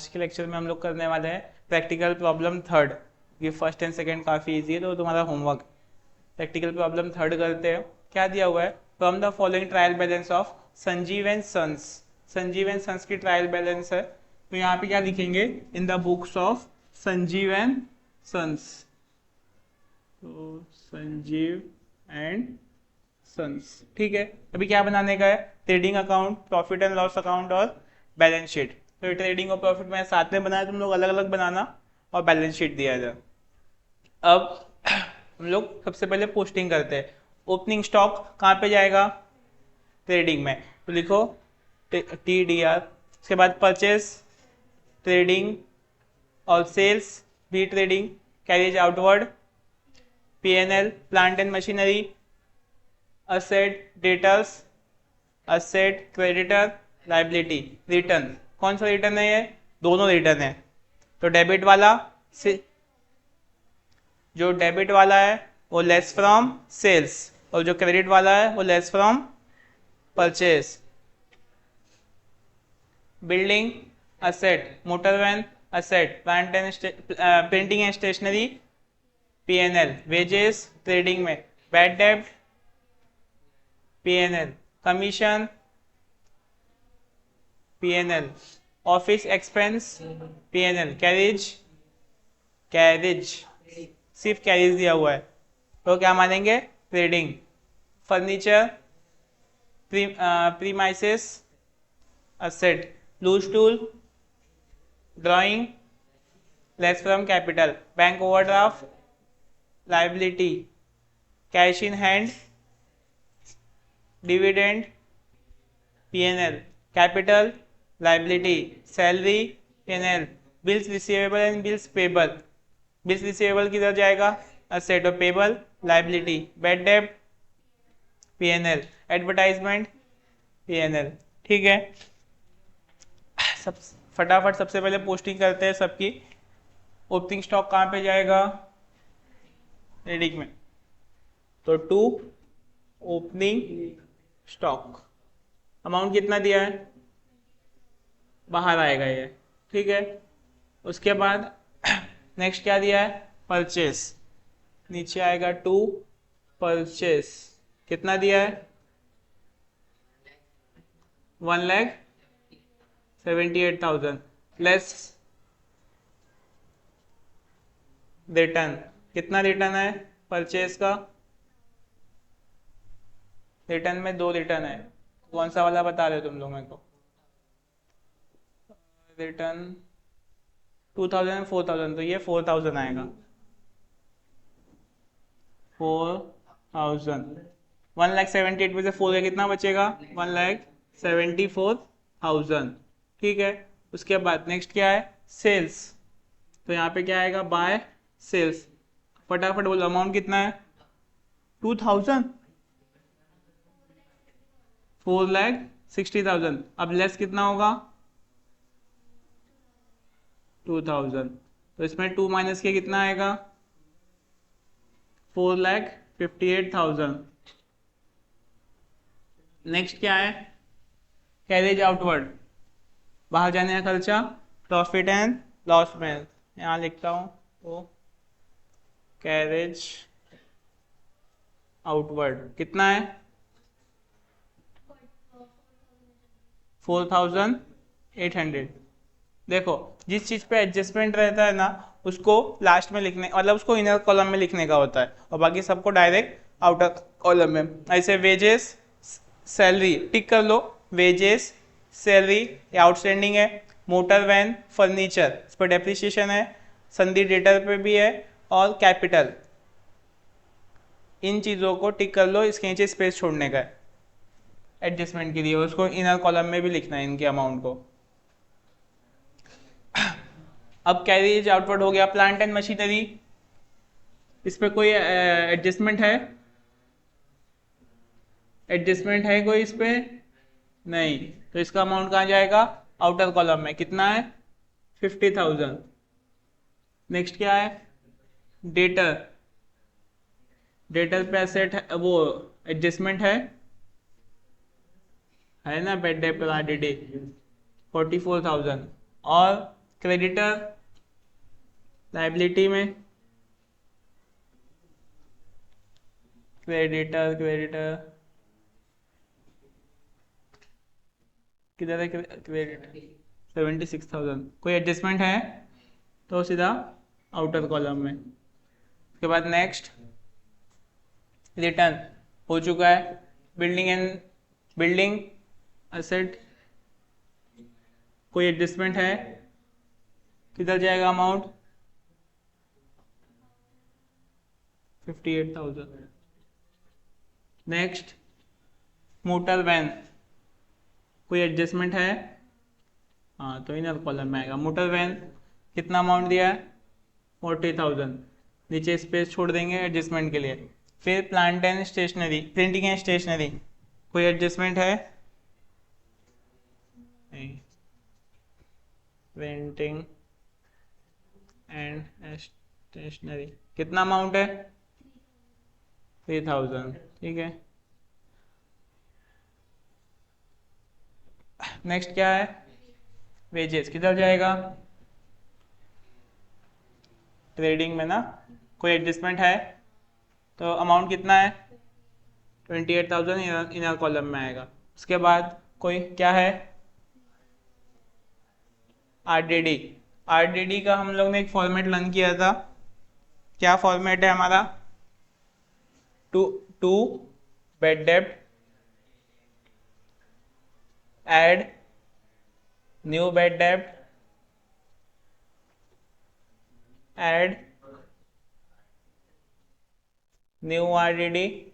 आज के लेक्चर में हम लोग करने वाले हैं प्रैक्टिकल प्रॉब्लम थर्ड। ये फर्स्ट एंड सेकंड काफ़ी इजी है, तो तुम्हारा होमवर्क। प्रैक्टिकल प्रॉब्लम थर्ड करते हैं। क्या दिया हुआ है? From the following trial balance of Sanjeev and sons. Sanjeev and sons की ट्रायल बैलेंस है, तो यहाँ पे क्या लिखेंगे? In the books of Sanjeev and sons. तो संजीव एंड सन्स, ठीक है। अभी क्या बनाने का है? Trading account, profit and loss account और बैलेंस शीट। तो ट्रेडिंग और प्रॉफिट में साथ में बनाया, तुम लोग अलग अलग बनाना और बैलेंस शीट दिया जाए। अब हम लोग सबसे पहले पोस्टिंग करते हैं। ओपनिंग स्टॉक कहाँ पे जाएगा? ट्रेडिंग में, तो लिखो TDR। उसके बाद परचेज, ट्रेडिंग और सेल्स भी trading. Carriage outward, PNL, plant and machinery, asset debtors, asset creditor, liability, return. कौन सा रिटर्न है ये? दोनों रिटर्न है। तो डेबिट वाला से जो डेबिट वाला है वो लेस फ्रॉम सेल्स, और जो क्रेडिट वाला है वो less from purchase. Building asset, motor van asset, plant and printing and stationery PNL, wages trading में, बैड डेब्ट PNL, commission PNL, office expense PNL, carriage सिर्फ कैरेज दिया हुआ है तो क्या मानेंगे? Trading. Furniture, premises asset, loose tool, drawing, less from capital, bank overdraft liability, cash in hand dividend PNL, capital liability, salary PNL, bills receivable and bills payable. Bills receivable किधर जाएगा? Asset, और payable liability. Bad डेब्ट PNL, advertisement PNL, ठीक है। सब फटाफट सबसे पहले पोस्टिंग करते हैं सबकी। ओपनिंग स्टॉक कहाँ पे जाएगा? ट्रेडिंग में, तो टू ओपनिंग स्टॉक। अमाउंट कितना दिया है? बाहर आएगा ये, ठीक है। उसके बाद नेक्स्ट क्या दिया है? परचेस। नीचे आएगा टू परचेस। कितना दिया है? 1,78,000 लेस रिटर्न। कितना रिटर्न है परचेस का? रिटर्न में दो रिटर्न है। कौन सा वाला बता रहे हो तुम लोग मेरे को? रिटर्न 2,000 4,000, तो ये 4,000 आएगा। 4,000, 1,78,000 में से 4 का कितना बचेगा? 1,74,000, ठीक है। उसके बाद नेक्स्ट क्या है? सेल्स। तो यहाँ पे क्या आएगा? By sales. फटाफट बोलो, अमाउंट कितना है? 2,000, 4,60,000। अब लेस कितना होगा? 2,000, तो इसमें 2 माइनस के कितना आएगा? 4,58,000। नेक्स्ट क्या है? कैरेज आउटवर्ड, बाहर जाने का खर्चा, प्रॉफिट एंड लॉस में यहाँ लिखता हूँ, तो कैरेज आउटवर्ड कितना है? 4,800। देखो, जिस चीज पे एडजस्टमेंट रहता है ना, उसको लास्ट में लिखने, मतलब उसको इनर कॉलम में लिखने का होता है, और बाकी सबको डायरेक्ट आउटर कॉलम में। ऐसे वेजेस सैलरी टिक कर लो, वेजेस सैलरी ये आउटस्टैंडिंग है। मोटर वैन फर्नीचर, इस पर डेप्रिसिएशन है। संधि डेटर पे भी है, और कैपिटल। इन चीज़ों को टिक कर लो, इसके नीचे स्पेस छोड़ने का है एडजस्टमेंट के लिए, उसको इनर कॉलम में भी लिखना है इनके अमाउंट को। अब कैरेज आउटवर्ड हो गया। प्लांट एंड मशीनरी, इस पे कोई एडजस्टमेंट है? एडजस्टमेंट है कोई इस पे? नहीं, तो इसका अमाउंट कहाँ जाएगा? आउटर कॉलम में। कितना है? 50,000। नेक्स्ट क्या है? डेटर। डेटर पे एसेट है, वो एडजस्टमेंट है ना, बेड डेट पर RDD 44,000। और क्रेडिटर लाइबिलिटी में, क्रेडिटर किधर है? क्रेडिट 76,000, कोई एडजस्टमेंट है तो सीधा आउटर कॉलम में। उसके बाद नेक्स्ट रिटर्न हो चुका है। बिल्डिंग असेट कोई एडजस्टमेंट है, किधर जाएगा अमाउंट? 58,000। नेक्स्ट मोटर वैन कोई एडजस्टमेंट है, हाँ तो इनर कॉलम में आएगा। मोटर वैन कितना अमाउंट दिया है? 40,000, नीचे स्पेस छोड़ देंगे एडजस्टमेंट के लिए। फिर plant and stationery, printing and stationery कोई एडजस्टमेंट है? नहीं। प्रिंटिंग एंड स्टेशनरी कितना अमाउंट है? 3,000, ठीक है। नेक्स्ट क्या है? वेजेस किधर जाएगा? ट्रेडिंग में ना, कोई एडजस्टमेंट है तो अमाउंट कितना है? 28,000 इनर कॉलम में आएगा। उसके बाद कोई क्या है? आरडीडी। आरडीडी का हम लोग ने एक फॉर्मेट लर्न किया था, क्या फॉर्मेट है हमारा? टू बैड डेब्ट, एड न्यू बैड डेब्ट, एड न्यू आरडीडी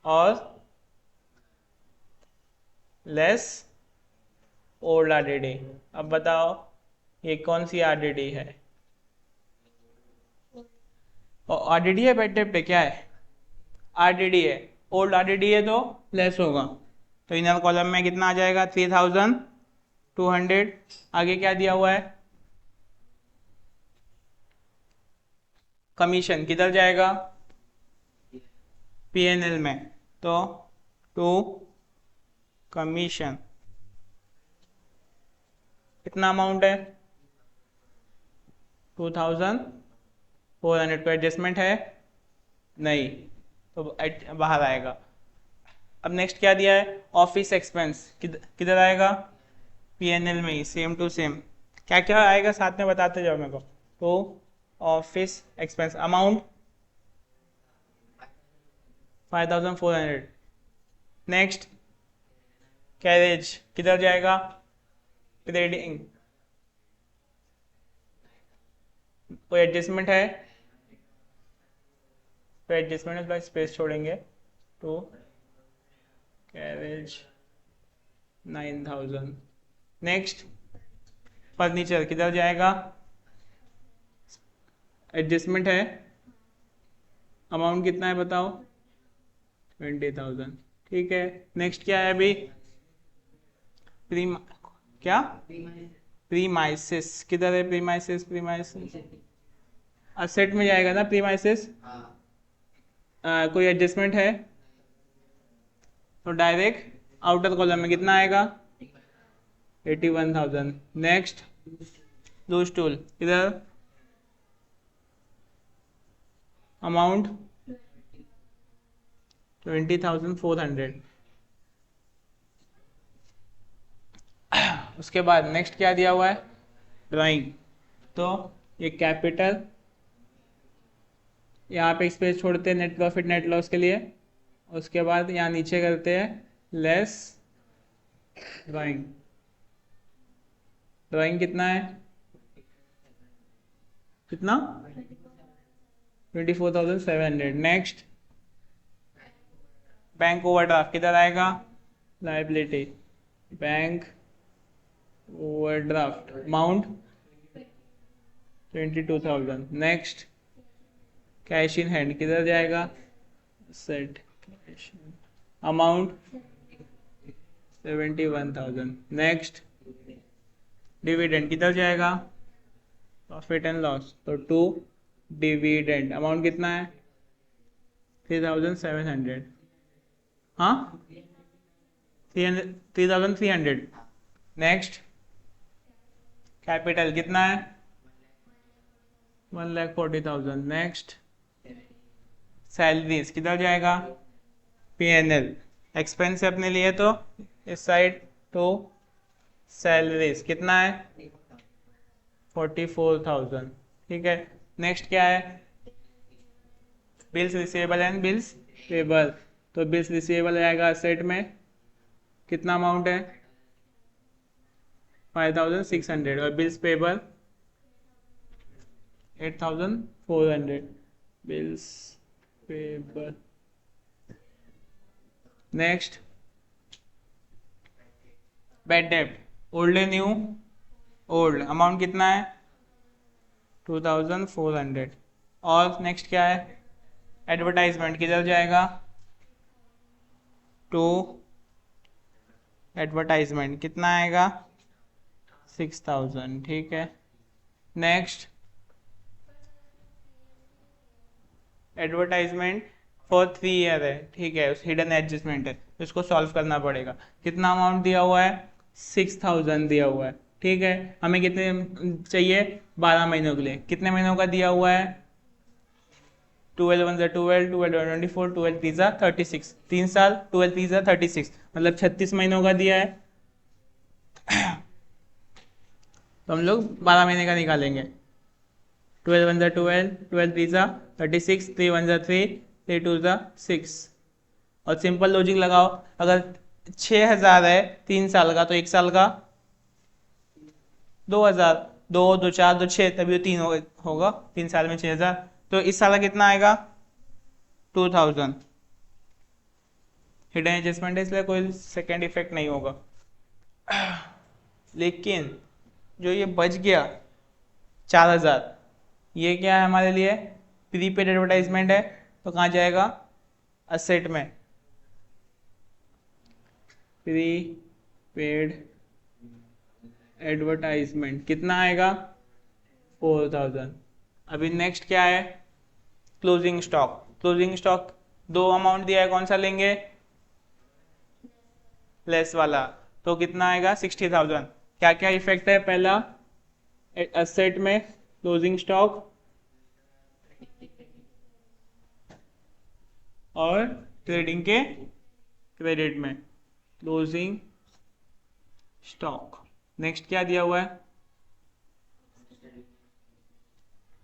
और लेस ओल्ड आरडीडी। अब बताओ ये कौन सी आरडीडी है? आरडीडी है, बैड डेब्ट है, क्या है? आरडीडी है। ओल्ड आरडीडी है तो लेस होगा, तो इनर कॉलम में कितना आ जाएगा? 3,200। आगे क्या दिया हुआ है? कमीशन किधर जाएगा? पीएनएल में, तो टू कमीशन कितना अमाउंट है? 2,400। कोई एडजस्टमेंट है? नहीं, तो बाहर आएगा। अब नेक्स्ट क्या दिया है? ऑफिस एक्सपेंस किधर आएगा? पीएनएल में ही, सेम टू सेम। क्या क्या आएगा साथ में बताते जाओ मेरे को। तो office expense amount 5,400। Next carriage किधर जाएगा? ट्रेडिंग, कोई एडजस्टमेंट है? तो एडजस्टमेंट प्लस स्पेस छोड़ेंगे तो कैरेज 9,000। नेक्स्ट फर्नीचर किधर जाएगा? एडजस्टमेंट है, अमाउंट कितना है बताओ? 20,000, ठीक है। नेक्स्ट क्या है अभी? क्या? प्रीमाइसिस किधर है? प्रीमाइसिस असेट में जाएगा ना प्रीमाइसिस। कोई एडजस्टमेंट है तो डायरेक्ट आउटर कॉलम में कितना आएगा? 81,000। नेक्स्ट ब्लू स्टूल इधर अमाउंट 20,400। उसके बाद नेक्स्ट क्या दिया हुआ है? ड्राइंग, तो ये कैपिटल, यहाँ पे स्पेस छोड़ते हैं नेट प्रॉफिट नेट लॉस के लिए। उसके बाद यहाँ नीचे करते हैं लेस ड्राइंग। ड्राइंग कितना है? कितना? 24,700। नेक्स्ट बैंक ओवरड्राफ्ट किधर आएगा? Liability, bank overdraft amount 22,000। Next cash in hand किधर जाएगा? Set amount 71,000। नेक्स्ट डिविडेंड किधर जाएगा? प्रॉफिट एंड लॉस, तो टू डिविडेंड अमाउंट कितना है? 3,700। हाँ 3,300। नेक्स्ट कैपिटल कितना है 1,40,000। नेक्स्ट सैलरीज किधर जाएगा P&L, एक्सपेंस अपने लिए तो इस साइड तो सैलरीज कितना है 44,000। ठीक है, नेक्स्ट क्या है bills receivable and bills payable. तो बिल्स रिसीवेबल आएगा असेट में कितना अमाउंट है 5,600 और bills payable 8,400 bills payable. Next bad debt old and new, old amount कितना है 2,400। और नेक्स्ट क्या है एडवर्टाइजमेंट किधर जाएगा टू एडवर्टाइजमेंट कितना आएगा 6,000। ठीक है, नेक्स्ट एडवर्टाइजमेंट फॉर 3 ईयर है। ठीक है, हिडन एडजस्टमेंट है, इसको सॉल्व करना पड़ेगा। कितना अमाउंट दिया हुआ है 6,000 दिया हुआ है। ठीक है, हमें कितने चाहिए 12 महीनों के लिए, कितने महीनों का दिया हुआ है 12 1 12 12 24 12 3 36 3 साल 12 3 36 मतलब 36 महीनों का दिया है। तो हम लोग 12 महीने का निकालेंगे 12 1 12 12 3 36 3 1 3 3 2 6। और सिंपल लॉजिक लगाओ, अगर 6,000 है 3 साल का तो 1 साल का 2,000, 2 2 4 2 6 तभी तो 3 होगा 3 साल में 6,000। तो इस साल का कितना आएगा 2,000। हिडन एडजस्टमेंट है इसलिए कोई सेकेंड इफेक्ट नहीं होगा। लेकिन जो ये बच गया 4,000 ये क्या है हमारे लिए प्रीपेड एडवर्टाइजमेंट है, तो कहाँ जाएगा असेट में प्रीपेड एडवर्टाइजमेंट कितना आएगा 4,000। अभी नेक्स्ट क्या है क्लोजिंग स्टॉक। क्लोजिंग स्टॉक दो अमाउंट दिया है, कौन सा लेंगे लेस वाला, तो कितना आएगा 60,000। क्या क्या इफेक्ट है पहला एसेट में क्लोजिंग स्टॉक और ट्रेडिंग के क्रेडिट में क्लोजिंग स्टॉक। नेक्स्ट क्या दिया हुआ है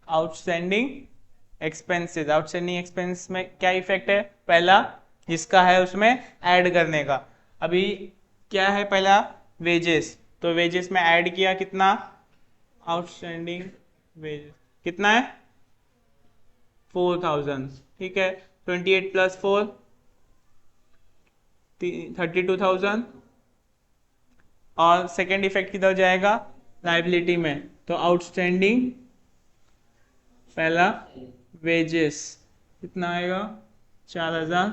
आउटस्टैंडिंग एक्सपेंसेस। आउटस्टैंडिंग एक्सपेंस में क्या इफेक्ट है पहला जिसका है उसमें ऐड करने का। अभी क्या है पहला वेजेस, तो वेजेस में ऐड किया कितना आउटस्टैंडिंग वेजेस कितना है 4,000। ठीक है, 28 + 4 32,000। और सेकेंड इफेक्ट किधर जाएगा लाइबिलिटी में, तो आउटस्टैंडिंग पहला वेजेस कितना आएगा 4,000।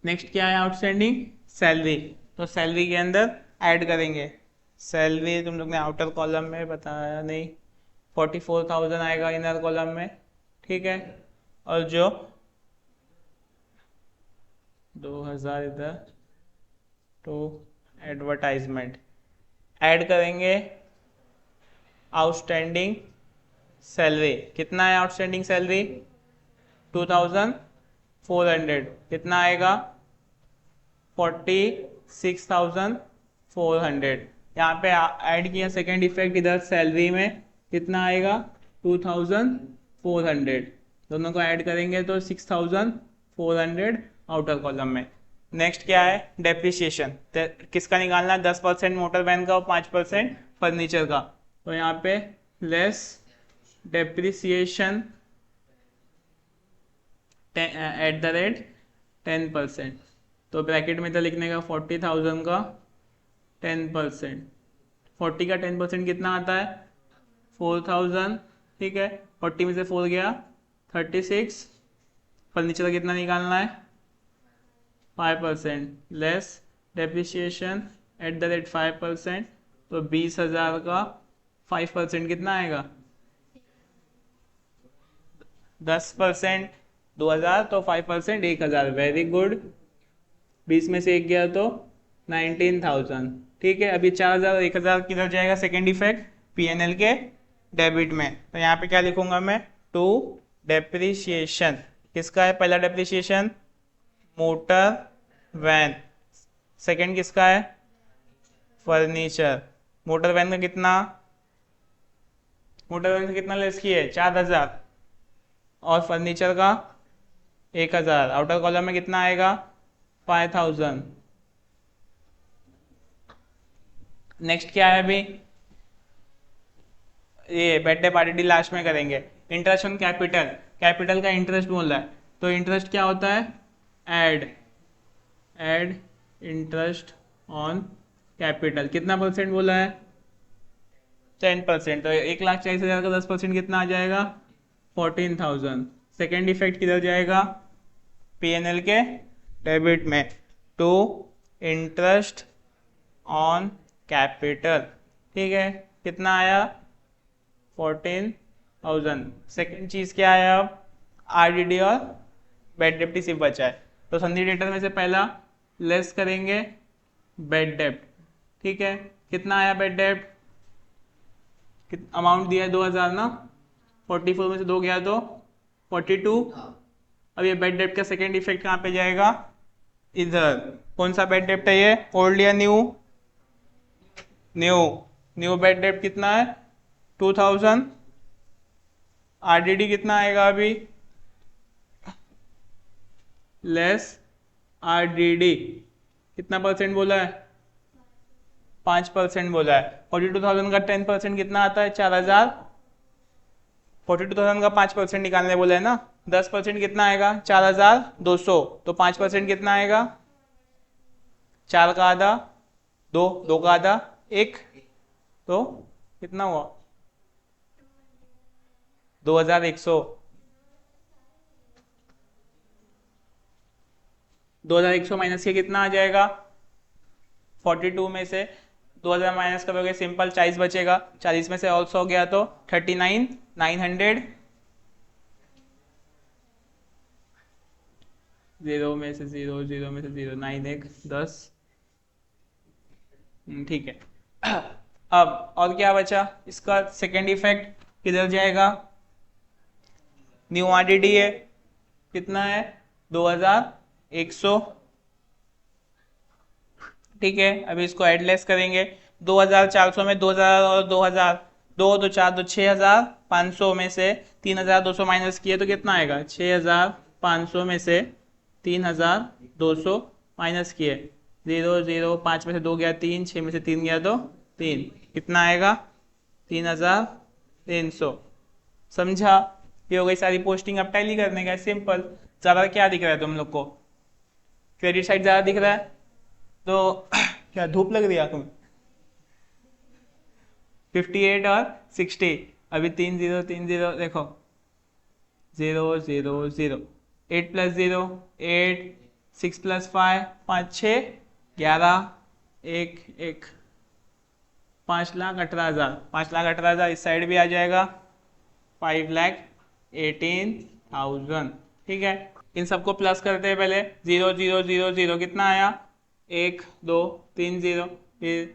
नेक्स्ट क्या है आउटस्टैंडिंग सैलरी, तो सैलरी के अंदर ऐड करेंगे सैलरी, तुम लोग ने आउटर कॉलम में बताया नहीं 44,000 आएगा इनर कॉलम में। ठीक है, और जो 2,000 इधर तो एडवर्टाइजमेंट ऐड करेंगे आउटस्टैंडिंग सैलरी। कितना है आउटस्टैंडिंग सैलरी 2,400, कितना आएगा 46,400। यहाँ पे ऐड किया सेकेंड इफेक्ट इधर सैलरी में कितना आएगा 2,400, दोनों को ऐड करेंगे तो 6,400 आउटर कॉलम में। नेक्स्ट क्या है डेप्रिसिएशन, किसका निकालना है 10% मोटर वैन का और 5% फर्नीचर का। तो यहाँ पे लेस डेप्रिसिएशन @ 10%, तो ब्रैकेट में तो लिखने का 40,000 का 10%। 40 का 10% कितना आता है 4,000। ठीक है, 40 में से 4 गया 36। फर्नीचर का कितना निकालना है 5% लेस डेप्रिसिएशन @ 5%, तो 20,000 का 5% कितना आएगा 10%। 2,000 तो 5% 1,000। वेरी गुड, 20 में से 1 गया तो 19,000। ठीक है, अभी 4,000 और 1,000 किधर जाएगा सेकेंड इफेक्ट, पीएनएल के डेबिट में। तो यहाँ पे क्या लिखूंगा मैं, टू डेप्रिसिएशन। किसका है पहला डेप्रिसिएशन, मोटर वैन। सेकंड किसका है, फर्नीचर। मोटर वैन का कितना, मोटर वैन का कितना लेस किया है, 4,000, और फर्नीचर का 1,000। आउटर कॉलम में कितना आएगा, 5,000। नेक्स्ट क्या है अभी, ये बर्थडे पार्टी लास्ट में करेंगे। इंटरेस्ट ऑन कैपिटल, कैपिटल का इंटरेस्ट बोल रहा है, तो इंटरेस्ट क्या होता है, एड इंटरेस्ट ऑन कैपिटल। कितना परसेंट बोला है, 10%। तो 1,40,000 का 10% कितना आ जाएगा, 14,000। सेकेंड इफेक्ट किधर जाएगा, पीएनएल के डेबिट में, टू इंटरेस्ट ऑन कैपिटल। ठीक है, कितना आया, 14,000। सेकेंड चीज क्या है, अब आरडीडी और बेड डेप्ट सिर्फ बचा है, तो संधि डेटर में से पहला लेस करेंगे बेड डेप्ट। ठीक है, कितना आया बेड डेप्ट, अमाउंट दिया है 2,000 ना, 44 में से 2 गया तो 42। अब ये बेड डेप्ट का सेकेंड इफेक्ट कहाँ पे जाएगा, इधर। कौन सा बेड डेप्ट है ये, ओल्ड या न्यू, न्यू। न्यू बेड डेप्ट कितना है, 2,000। आरडीडी कितना आएगा अभी, लेस आरडीडी, कितना परसेंट बोला है, 5% बोला है। 42,000 का 10% कितना आता है, 4,000। 42,000 का 5% निकालने बोला है ना, 10% कितना आएगा, 4,200। तो 5% कितना आएगा, 4 का आधा 2, 2 का आधा 1, तो कितना हुआ, 2,100। 2,100 माइनस के कितना आ जाएगा, 42 में से 2,000 माइनस करोगे सिंपल 40 बचेगा, 40 में से ऑल्सो हो गया तो 39,900। 0 में से 0, 0 में से 0, 9 1 10। ठीक है, अब और क्या बचा, इसका सेकेंड इफेक्ट किधर जाएगा, न्यू आरडीडी है, कितना है, 2,100। ठीक है, अभी इसको एडलेस करेंगे। 2,400 में 2,000 और 2,000, 2 2 4 2 6,500 में से 3,200 माइनस किए तो कितना आएगा, 6,500 में से 3,200 माइनस किए, 0 0, 5 में से 2 गया 3, 6 में से 3 गया तो 3, कितना आएगा, 3,300। समझा, ये हो गई सारी पोस्टिंग। अब टैली करने का सिंपल। ज़्यादा क्या दिख रहा है तुम लोग को, क्रेडिट साइड ज़्यादा दिख रहा है, तो क्या धूप लग रही है आंखों में, 58 और 60। अभी 3 0 3 0, देखो 0 0 0, 8 प्लस 0 8, 6 प्लस 5 5 6 11, 1 1, 5,18,000। 5,18,000 इस साइड भी आ जाएगा, 5,18,000। ठीक है, इन सबको प्लस करते हैं पहले, 0 0 0 0 कितना आया, 1 2 3 0, फिर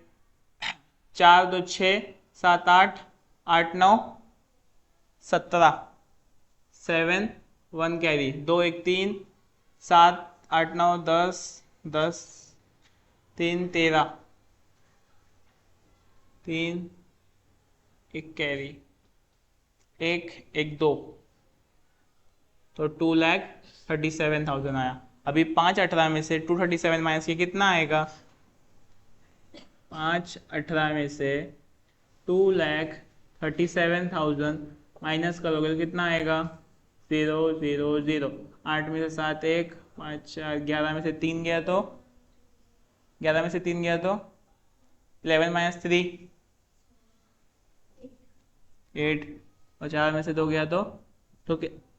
4 2 6 7 8 8 9 17, 7 1 कैरी, 2 1 3 7 8 9 10 10 3 13, 3 1 कैरी, 1 1 2, तो 2,37,000 आया। अभी 5,18 में से 237 माइनस के कितना आएगा, 5,18 में से 2,37,000 माइनस करोगे तो कितना आएगा, 0 0 0, 8 में से 7 1, 5 4, 11 में से 3 गया तो 11 में से 3 गया तो 11 माइनस 3 8, और 4 में से 2 गया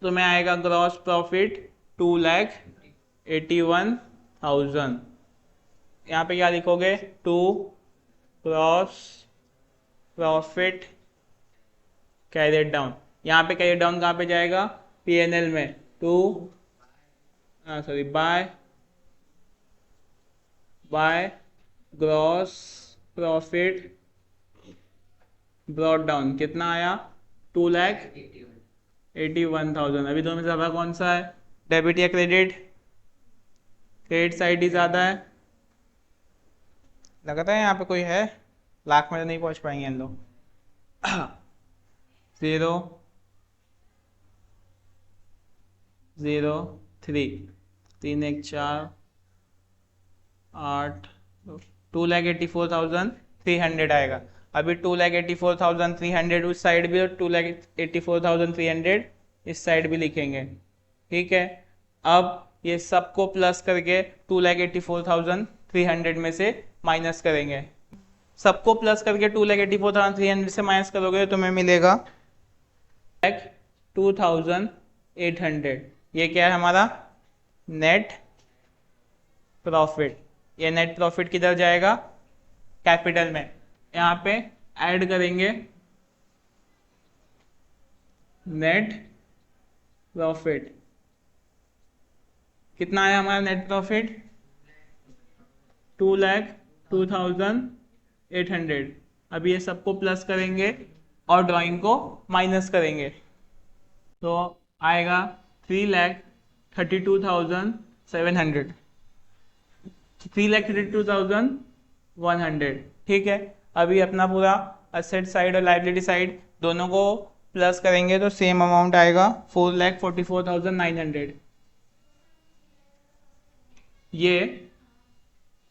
तो मैं आएगा ग्रॉस प्रॉफिट 2,81,000। यहाँ पे क्या लिखोगे, to gross profit carried down. यहाँ पे कैरिड डाउन कहाँ पे जाएगा, पीएनएल में, by gross profit brought down कितना आया 2,81,000। अभी दोनों में ज़्यादा कौन सा है, डेबिट या क्रेडिट? क्रेडिट साइड ही ज़्यादा है। लगता है यहाँ पे कोई है, लाख में तो नहीं पहुँच पाएंगे इन लोग। 0 0 3 3 1 4 8 2,84,300 आएगा। अभी 2,84,300 उस साइड भी और 2,84,300 इस साइड भी लिखेंगे, ठीक है। अब ये सबको प्लस करके 2,84,300 में से माइनस करेंगे। सबको प्लस करके 2,84,300 से माइनस करोगे तो तुम्हें मिलेगा 2,800। ये क्या है हमारा नेट प्रॉफिट। ये नेट प्रॉफिट किधर जाएगा, कैपिटल में। यहाँ पे ऐड करेंगे नेट प्रॉफिट। कितना आया हमारा नेट प्रॉफिट 2,02,800। अब ये सबको प्लस करेंगे और ड्राइंग को माइनस करेंगे तो आएगा 3,32,700 3,32,100, ठीक है। अभी अपना पूरा असेट साइड और लाइबिलिटी साइड दोनों को प्लस करेंगे तो सेम अमाउंट आएगा 4,44,900। ये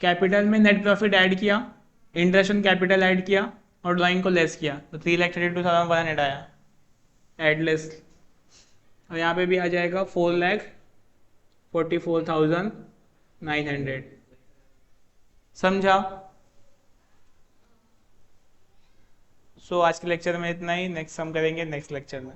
कैपिटल में नेट प्रॉफिट ऐड किया, इंटरेस्ट ऑन कैपिटल ऐड किया और ड्राइंग को लेस किया तो 3,32,100 आया ऐड लेस। और यहाँ पे भी आ जाएगा 4,44,900। समझा? सो आज के लेक्चर में इतना ही। नेक्स्ट हम करेंगे नेक्स्ट लेक्चर में।